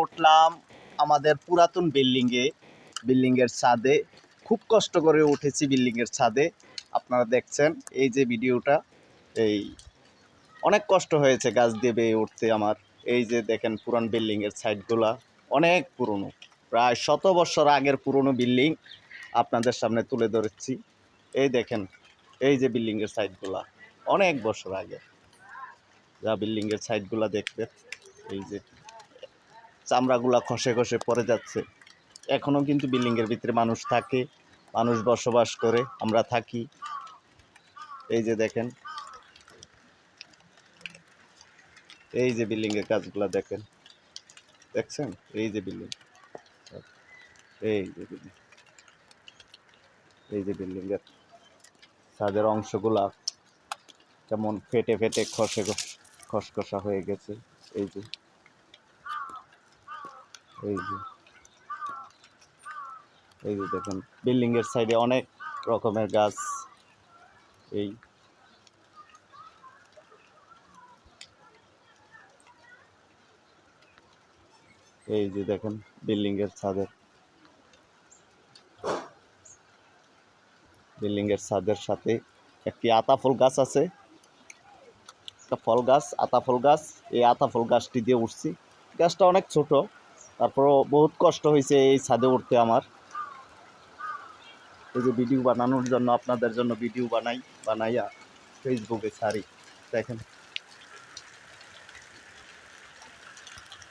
উঠলাম আমাদের পুরাতন বিল্ডিংয়ের ছাদে। খুব কষ্ট করে উঠেছি বিল্ডিংয়ের ছাদে। আপনারা দেখছেন এই যে ভিডিওটা, এই অনেক কষ্ট হয়েছে গাছ দিয়ে বেয়ে উঠতে আমার। এই যে দেখেন পুরান বিল্ডিংয়ের সাইডগুলা অনেক পুরনো, প্রায় 100 বছর আগের পুরনো বিল্ডিং আপনাদের সামনে তুলে ধরেছি। এই দেখেন এই যে বিল্ডিংয়ের সাইডগুলা অনেক বছর আগে, যা বিল্ডিংয়ের সাইডগুলা দেখবেন এই যে চামড়াগুলা খসে খসে পড়ে যাচ্ছে। এখনও কিন্তু বিল্ডিংয়ের ভিতরে মানুষ থাকে, মানুষ বসবাস করে, আমরা থাকি। এই যে দেখেন এই যে বিল্ডিংয়ের কাজগুলা দেখেন, দেখছেন এই যে বিল্ডিং, এই যে বিল্ডিং, এই যে বিল্ডিংয়ের ছাদের অংশগুলা কেমন ফেটে ফেটে খসখসা হয়ে গেছে। এই যে এই যে এই যে দেখেন বিল্ডিংয়ের সাইডে অনেক রকমের গাছ। এই এই যে দেখেন বিল্ডিংয়ের ছাদের সাথে একটি আতা ফল গাছ আছে, একটা ফল গাছ, আতা ফল গাছ। এই আতা ফল গাছটি দিয়ে উঠছি। গাছটা অনেক ছোট, তারপরও বহুত কষ্ট হয়েছে এই ছাদে উঠতে আমার। এই যে ভিডিও বানানোর জন্য, আপনাদের জন্য ভিডিও বানাইয়া ফেসবুকে ছাড়ি। দেখেন